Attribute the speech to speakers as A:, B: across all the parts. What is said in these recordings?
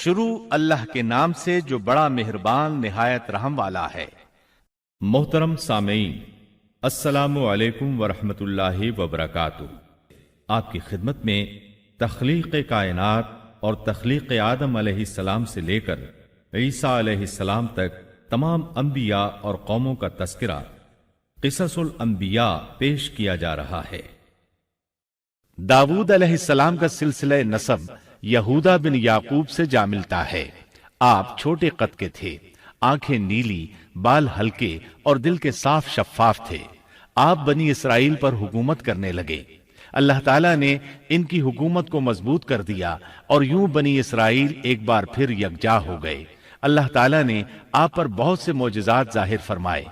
A: شروع اللہ کے نام سے جو بڑا مہربان نہایت رحم والا ہے۔
B: محترم سامعین، السلام علیکم ورحمۃ اللہ وبرکاتہ۔ آپ کی خدمت میں تخلیق کائنات اور تخلیق آدم علیہ السلام سے لے کر عیسیٰ علیہ السلام تک تمام انبیاء اور قوموں کا تذکرہ قصص الانبیاء پیش کیا جا رہا ہے۔
A: داود علیہ السلام کا سلسلہ نسب یہودا بن یعقوب سے جا ملتا ہے۔ آپ چھوٹے قد کے تھے، آنکھیں نیلی، بال ہلکے اور دل کے صاف شفاف تھے۔ آپ بنی اسرائیل پر حکومت کرنے لگے۔ اللہ تعالیٰ نے ان کی حکومت کو مضبوط کر دیا اور یوں بنی اسرائیل ایک بار پھر یکجا ہو گئے۔ اللہ تعالیٰ نے آپ پر بہت سے معجزات ظاہر فرمائے۔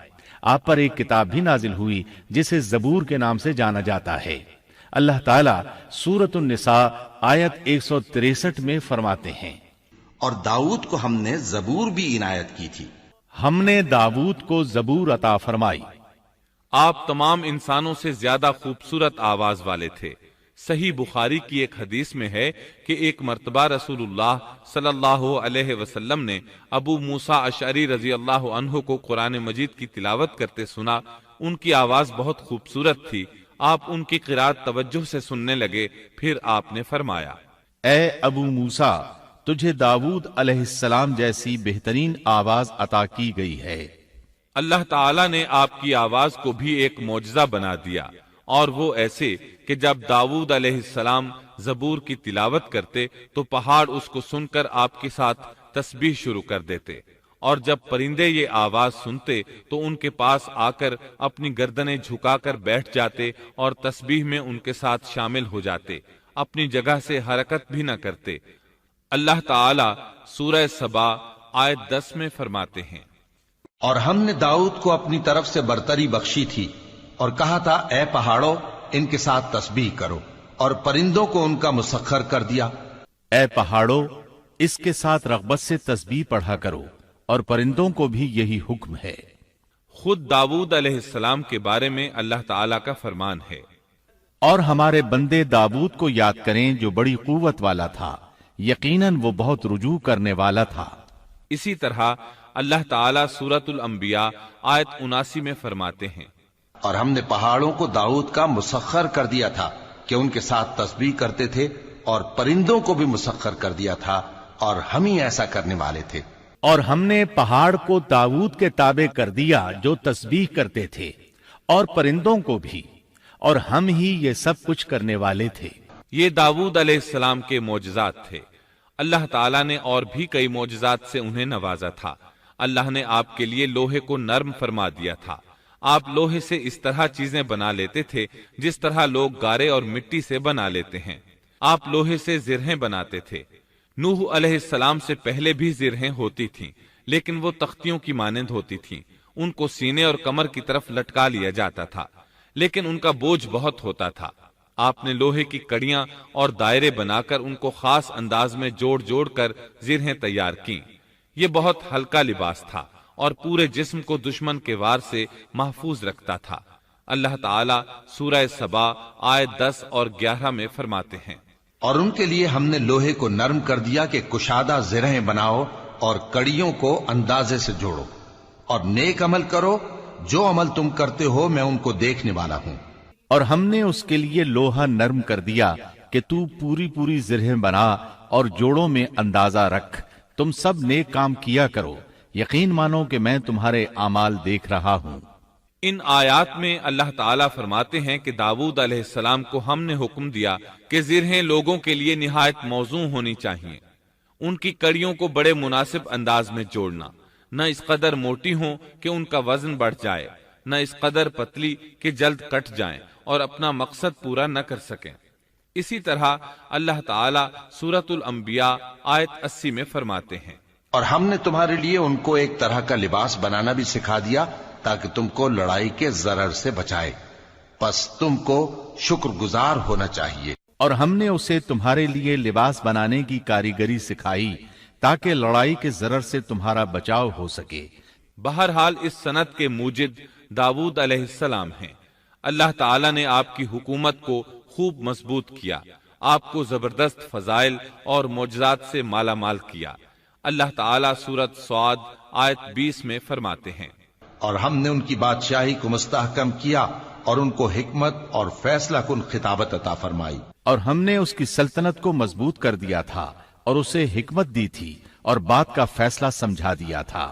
A: آپ پر ایک کتاب بھی نازل ہوئی جسے زبور کے نام سے جانا جاتا ہے۔ اللہ تعالیٰ سورۃ النساء آیت 163 میں فرماتے ہیں،
C: اور داؤد کو ہم نے زبور بھی عنایت کی تھی۔
A: ہم نے داود کو زبور عطا فرمائی۔
D: آپ تمام انسانوں سے زیادہ خوبصورت آواز والے تھے۔ صحیح بخاری کی ایک حدیث میں ہے کہ ایک مرتبہ رسول اللہ صلی اللہ علیہ وسلم نے ابو موسیٰ اشعری رضی اللہ عنہ کو قرآن مجید کی تلاوت کرتے سنا۔ ان کی آواز بہت خوبصورت تھی۔ آپ ان کی قرات توجہ سے سننے لگے، پھر آپ نے فرمایا،
A: اے ابو موسیٰ، تجھے داود علیہ السلام جیسی بہترین آواز عطا کی گئی ہے۔
D: اللہ تعالیٰ نے آپ کی آواز کو بھی ایک معجزہ بنا دیا، اور وہ ایسے کہ جب داود علیہ السلام زبور کی تلاوت کرتے تو پہاڑ اس کو سن کر آپ کے ساتھ تسبیح شروع کر دیتے، اور جب پرندے یہ آواز سنتے تو ان کے پاس آ کر اپنی گردنیں جھکا کر بیٹھ جاتے اور تسبیح میں ان کے ساتھ شامل ہو جاتے، اپنی جگہ سے حرکت بھی نہ کرتے۔ اللہ تعالی سورہ سبا آیت 10 میں فرماتے ہیں،
C: اور ہم نے داؤد کو اپنی طرف سے برتری بخشی تھی اور کہا تھا، اے پہاڑوں ان کے ساتھ تسبیح کرو، اور پرندوں کو ان کا مسخر کر دیا۔
A: اے پہاڑوں، اس کے ساتھ رغبت سے تسبیح پڑھا کرو، اور پرندوں کو بھی یہی حکم ہے۔
D: خود داود علیہ السلام کے بارے میں اللہ تعالیٰ کا فرمان ہے،
A: اور ہمارے بندے داود کو یاد کریں جو بڑی قوت والا تھا، یقیناً وہ بہت رجوع کرنے والا تھا۔
D: اسی طرح اللہ تعالیٰ سورۃ الانبیاء آیت 79 میں فرماتے ہیں،
C: اور ہم نے پہاڑوں کو داؤد کا مسخر کر دیا تھا کہ ان کے ساتھ تسبیح کرتے تھے، اور پرندوں کو بھی مسخر کر دیا تھا، اور ہم ہی ایسا کرنے والے تھے۔
A: اور ہم نے پہاڑ کو داود کے تابع کر دیا جو تسبیح کرتے تھے، اور پرندوں کو بھی، اور ہم ہی یہ سب کچھ کرنے والے تھے۔
D: یہ داود علیہ السلام کے معجزات تھے۔ اللہ تعالیٰ نے اور بھی کئی معجزات سے انہیں نوازا تھا۔ اللہ نے آپ کے لیے لوہے کو نرم فرما دیا تھا۔ آپ لوہے سے اس طرح چیزیں بنا لیتے تھے جس طرح لوگ گارے اور مٹی سے بنا لیتے ہیں۔ آپ لوہے سے زرہیں بناتے تھے۔ نوح علیہ السلام سے پہلے بھی زرہیں ہوتی تھیں، لیکن وہ تختیوں کی مانند ہوتی تھیں۔ ان کو سینے اور کمر کی طرف لٹکا لیا جاتا تھا، لیکن ان کا بوجھ بہت ہوتا تھا۔ آپ نے لوہے کی کڑیاں اور دائرے بنا کر ان کو خاص انداز میں جوڑ جوڑ کر زرہیں تیار کیں۔ یہ بہت ہلکا لباس تھا اور پورے جسم کو دشمن کے وار سے محفوظ رکھتا تھا۔ اللہ تعالیٰ سورہ سبا آیت 10 اور 11 میں فرماتے ہیں،
C: اور ان کے لیے ہم نے لوہے کو نرم کر دیا کہ کشادہ زرہیں بناؤ اور کڑیوں کو اندازے سے جوڑو، اور نیک عمل کرو، جو عمل تم کرتے ہو میں ان کو دیکھنے والا ہوں۔
A: اور ہم نے اس کے لیے لوہا نرم کر دیا کہ تو پوری پوری زرہیں بنا اور جوڑوں میں اندازہ رکھ، تم سب نیک کام کیا کرو، یقین مانو کہ میں تمہارے اعمال دیکھ رہا ہوں۔
D: ان آیات میں اللہ تعالیٰ فرماتے ہیں کہ داود علیہ السلام کو ہم نے حکم دیا کہ زرہیں لوگوں کے لیے نہایت موزوں ہونی چاہیے، ان کی کڑیوں کو بڑے مناسب انداز میں جوڑنا، نہ اس قدر موٹی ہوں کہ ان کا وزن بڑھ جائے، نہ اس قدر پتلی کہ جلد کٹ جائیں اور اپنا مقصد پورا نہ کر سکیں۔ اسی طرح اللہ تعالیٰ سورۃ الانبیاء آیت 80 میں فرماتے ہیں،
C: اور ہم نے تمہارے لیے ان کو ایک طرح کا لباس بنانا بھی سکھا دیا تاکہ تم کو لڑائی کے ضرر سے بچائے، پس تم کو شکر گزار ہونا چاہیے۔
A: اور ہم نے اسے تمہارے لیے لباس بنانے کی کاریگری سکھائی تاکہ لڑائی کے ضرر سے تمہارا بچاؤ ہو سکے۔
D: بہرحال اس صنعت کے موجد داود علیہ السلام ہیں۔ اللہ تعالیٰ نے آپ کی حکومت کو خوب مضبوط کیا آپ کو زبردست فضائل اور معجزات سے مالا مال کیا۔ اللہ تعالیٰ سورۃ صاد آیت 20 میں فرماتے ہیں،
C: اور ہم نے ان کی بادشاہی کو مستحکم کیا اور ان کو حکمت اور فیصلہ کن خطابت عطا فرمائی۔
A: اور ہم نے اس کی سلطنت کو مضبوط کر دیا تھا اور اسے حکمت دی تھی اور بات کا فیصلہ سمجھا دیا تھا۔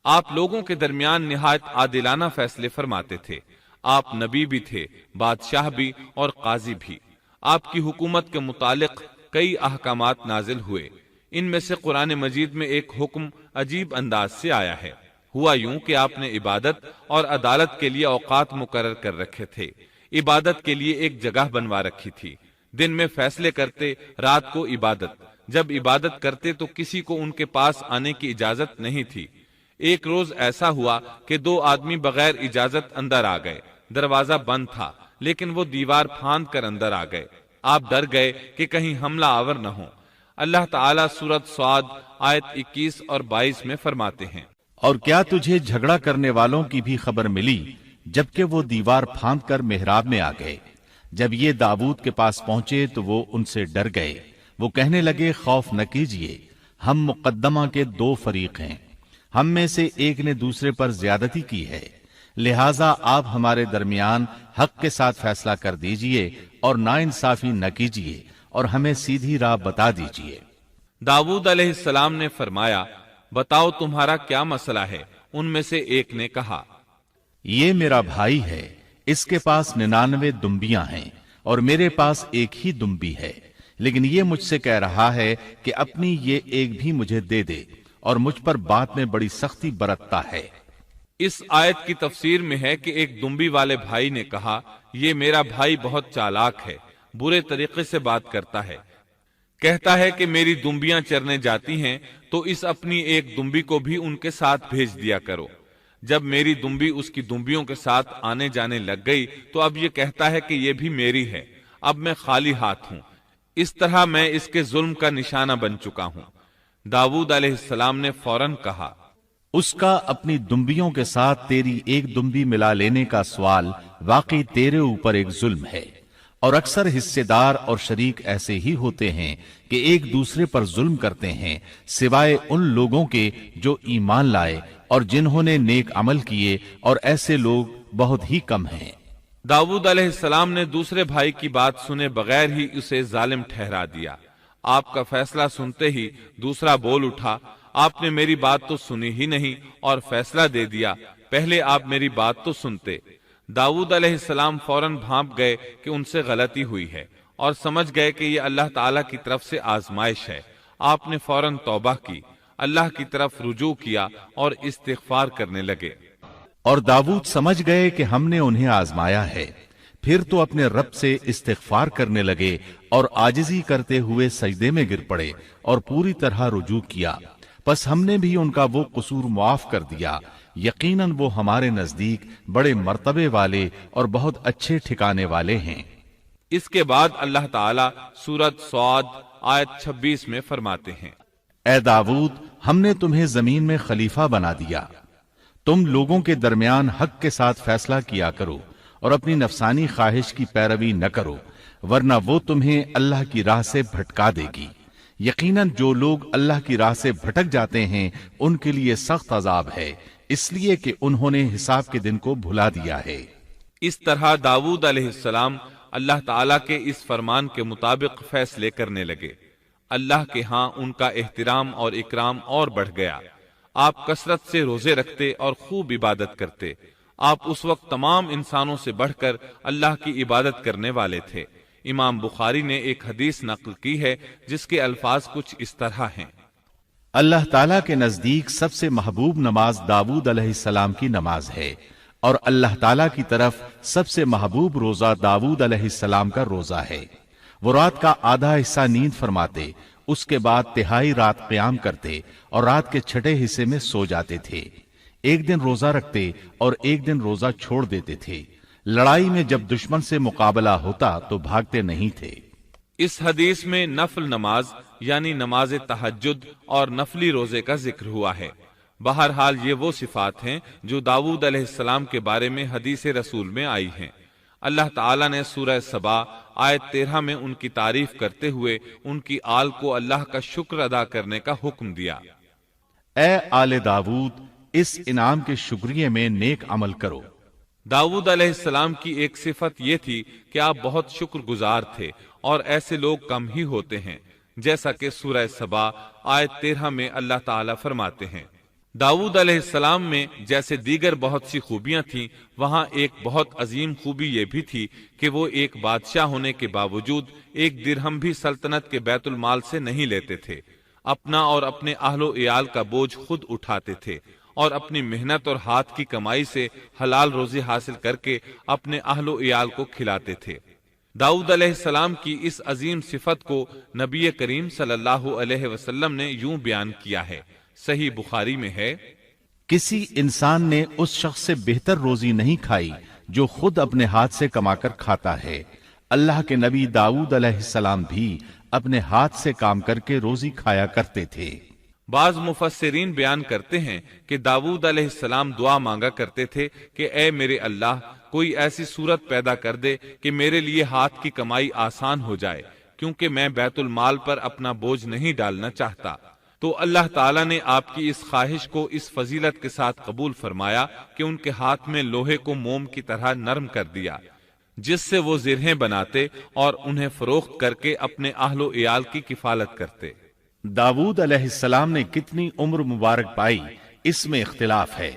D: آپ لوگوں کے درمیان نہایت عادلانہ فیصلے فرماتے تھے۔ آپ نبی بھی تھے، بادشاہ بھی اور قاضی بھی۔ آپ کی حکومت کے متعلق کئی احکامات نازل ہوئے۔ ان میں سے قرآن مجید میں ایک حکم عجیب انداز سے آیا ہے۔ ہوا یوں کہ آپ نے عبادت اور عدالت کے لیے اوقات مقرر کر رکھے تھے۔ عبادت کے لیے ایک جگہ بنوا رکھی تھی۔ دن میں فیصلے کرتے، رات کو عبادت۔ جب عبادت کرتے تو کسی کو ان کے پاس آنے کی اجازت نہیں تھی۔ ایک روز ایسا ہوا کہ 2 آدمی بغیر اجازت اندر آ گئے۔ دروازہ بند تھا لیکن وہ دیوار پھاند کر اندر آ گئے۔ آپ ڈر گئے کہ کہیں حملہ آور نہ ہو۔ اللہ تعالیٰ سورۃ صاد آیت 21 اور 22 میں فرماتے ہیں،
A: اور کیا تجھے جھگڑا کرنے والوں کی بھی خبر ملی جبکہ وہ دیوار پھاند کر محراب میں آ گئے؟ جب یہ داؤد کے پاس پہنچے تو وہ ان سے ڈر گئے۔ وہ کہنے لگے، خوف نہ کیجیے، ہم مقدمہ کے 2 فریق ہیں، ہم میں سے ایک نے دوسرے پر زیادتی کی ہے، لہٰذا آپ ہمارے درمیان حق کے ساتھ فیصلہ کر دیجئے اور ناانصافی نہ کیجیے اور ہمیں سیدھی راہ بتا دیجیے۔
D: داؤد علیہ السلام نے فرمایا، بتاؤ تمہارا کیا مسئلہ ہے؟ ان میں سے ایک نے کہا،
A: یہ میرا بھائی ہے، اس کے پاس 99 دمبیاں ہیں اور میرے پاس ایک ہی دمبی ہے، لیکن یہ مجھ سے کہہ رہا ہے کہ اپنی یہ ایک بھی مجھے دے دے اور مجھ پر بات میں بڑی سختی برتتا ہے۔
D: اس آیت کی تفسیر میں ہے کہ ایک دمبی والے بھائی نے کہا، یہ میرا بھائی بہت چالاک ہے، برے طریقے سے بات کرتا ہے، کہتا ہے کہ میری دمبیاں چرنے جاتی ہیں تو اس اپنی ایک دمبی کو بھی ان کے ساتھ بھیج دیا کرو۔ جب میری دمبی اس کی دمبیوں کے ساتھ آنے جانے لگ گئی تو اب یہ کہتا ہے کہ یہ بھی میری ہے، اب میں خالی ہاتھ ہوں۔ اس طرح میں اس کے ظلم کا نشانہ بن چکا ہوں۔ داؤد علیہ السلام نے فوراً کہا،
A: اس کا اپنی دمبیوں کے ساتھ تیری ایک دمبی ملا لینے کا سوال واقعی تیرے اوپر ایک ظلم ہے، اور اکثر حصے دار اور شریک ایسے ہی ہوتے ہیں کہ ایک دوسرے پر ظلم کرتے ہیں، سوائے ان لوگوں کے جو ایمان لائے اور جنہوں نے نیک عمل کیے، اور ایسے لوگ بہت ہی کم ہیں۔
D: داؤد علیہ السلام نے دوسرے بھائی کی بات سنے بغیر ہی اسے ظالم ٹھہرا دیا۔ آپ کا فیصلہ سنتے ہی دوسرا بول اٹھا، آپ نے میری بات تو سنی ہی نہیں اور فیصلہ دے دیا، پہلے آپ میری بات تو سنتے۔ داؤد علیہ السلام فوراً بھانپ گئے کہ ان سے غلطی ہوئی ہے اور سمجھ گئے کہ یہ اللہ تعالیٰ کی طرف سے آزمائش ہے۔ آپ نے فوراً توبہ کی، اللہ کی طرف رجوع کیا اور استغفار کرنے لگے۔
A: اور داؤد سمجھ گئے کہ ہم نے انہیں آزمایا ہے، پھر تو اپنے رب سے استغفار کرنے لگے اور عاجزی کرتے ہوئے سجدے میں گر پڑے اور پوری طرح رجوع کیا۔ پس ہم نے بھی ان کا وہ قصور معاف کر دیا، یقیناً وہ ہمارے نزدیک بڑے مرتبے والے اور بہت اچھے ٹھکانے والے ہیں۔
D: اس کے بعد اللہ تعالیٰ سورۃ صاد آیت 26 میں فرماتے ہیں،
A: اے داؤد، ہم نے تمہیں زمین میں خلیفہ بنا دیا، تم لوگوں کے درمیان حق کے ساتھ فیصلہ کیا کرو اور اپنی نفسانی خواہش کی پیروی نہ کرو، ورنہ وہ تمہیں اللہ کی راہ سے بھٹکا دے گی۔ یقیناً جو لوگ اللہ کی راہ سے بھٹک جاتے ہیں ان کے لیے سخت عذاب ہے، اس لیے کہ انہوں نے حساب کے دن کو بھلا دیا ہے۔
D: اس طرح داؤد علیہ السلام اللہ تعالیٰ کے اس فرمان کے مطابق فیصلے کرنے لگے۔ اللہ کے ہاں ان کا احترام اور اکرام اور بڑھ گیا۔ آپ کثرت سے روزے رکھتے اور خوب عبادت کرتے۔ آپ اس وقت تمام انسانوں سے بڑھ کر اللہ کی عبادت کرنے والے تھے۔ امام بخاری نے ایک حدیث نقل کی ہے جس کے الفاظ کچھ اس طرح ہیں،
A: اللہ تعالیٰ کے نزدیک سب سے محبوب نماز داؤد علیہ السلام کی نماز ہے، اور اللہ تعالیٰ کی طرف سب سے محبوب روزہ داؤد علیہ السلام کا روزہ ہے۔ وہ رات کا آدھا حصہ نیند فرماتے، اس کے بعد تہائی رات قیام کرتے اور رات کے چھٹے حصے میں سو جاتے تھے۔ ایک دن روزہ رکھتے اور ایک دن روزہ چھوڑ دیتے تھے۔ لڑائی میں جب دشمن سے مقابلہ ہوتا تو بھاگتے نہیں تھے۔
D: اس حدیث میں نفل نماز یعنی نماز تہجد اور نفلی روزے کا ذکر ہوا ہے۔ بہرحال یہ وہ صفات ہیں جو داؤد علیہ السلام کے بارے میں حدیث رسول میں آئی ہیں۔ اللہ تعالیٰ نے سورہ سبا آیت 13 میں ان کی تعریف کرتے ہوئے ان کی آل کو اللہ کا شکر ادا کرنے کا حکم دیا۔
A: اے آل داود، اس انعام کے شکریہ میں نیک عمل کرو۔
D: داؤد علیہ السلام کی ایک صفت یہ تھی کہ آپ بہت شکر گزار تھے، اور ایسے لوگ کم ہی ہوتے ہیں، جیسا کہ سورہ سبا آیت 13 میں اللہ تعالیٰ فرماتے ہیں۔ داؤد علیہ السلام میں جیسے دیگر بہت سی خوبیاں تھیں، وہاں ایک بہت عظیم خوبی یہ بھی تھی کہ وہ ایک بادشاہ ہونے کے باوجود ایک درہم بھی سلطنت کے بیت المال سے نہیں لیتے تھے، اپنا اور اپنے اہل و عیال کا بوجھ خود اٹھاتے تھے، اور اپنی محنت اور ہاتھ کی کمائی سے حلال روزی حاصل کر کے اپنے اہل و عیال کو کھلاتے تھے۔ داؤد علیہ السلام کی اس عظیم صفت کو نبی کریم صلی اللہ علیہ وسلم نے یوں بیان کیا ہے، صحیح بخاری میں ہے،
A: کسی انسان نے اس شخص سے بہتر روزی نہیں کھائی جو خود اپنے ہاتھ سے کما کر کھاتا ہے۔ اللہ کے نبی داؤد علیہ السلام بھی اپنے ہاتھ سے کام کر کے روزی کھایا کرتے تھے۔
D: بعض مفسرین بیان کرتے ہیں کہ داؤد علیہ السلام دعا مانگا کرتے تھے کہ اے میرے اللہ، کوئی ایسی صورت پیدا کر دے کہ میرے لیے ہاتھ کی کمائی آسان ہو جائے، کیونکہ میں بیت المال پر اپنا بوجھ نہیں ڈالنا چاہتا۔ تو اللہ تعالیٰ نے آپ کی اس خواہش کو اس فضیلت کے ساتھ قبول فرمایا کہ ان کے ہاتھ میں لوہے کو موم کی طرح نرم کر دیا، جس سے وہ زرہیں بناتے اور انہیں فروخت کر کے اپنے اہل و عیال کی کفالت کرتے۔
A: داود علیہ السلام نے کتنی عمر مبارک پائی، اس میں اختلاف ہے،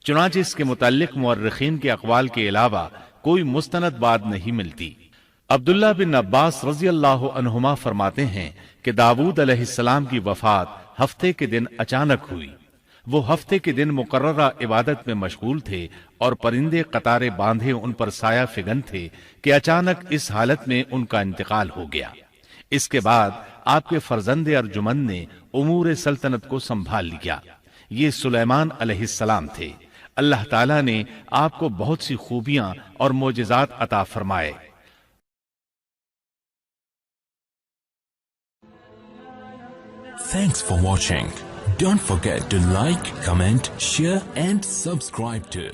A: چنانچہ اس کے متعلق مورخین کے اقوال کے علاوہ کوئی مستند بات نہیں ملتی۔ عبداللہ بن عباس رضی اللہ عنہما فرماتے ہیں کہ داود علیہ السلام کی وفات ہفتے کے دن اچانک ہوئی۔ وہ ہفتے کے دن مقررہ عبادت میں مشغول تھے اور پرندے قطارے باندھے ان پر سایہ فگن تھے کہ اچانک اس حالت میں ان کا انتقال ہو گیا۔ اس کے بعد آپ کے فرزند ارجمند نے امور سلطنت کو سنبھال لیا۔ یہ سلیمان علیہ السلام تھے۔ اللہ تعالیٰ نے آپ کو بہت سی خوبیاں اور معجزات عطا فرمائے۔
E: Thanks for watching. Don't forget to like, comment, share and subscribe to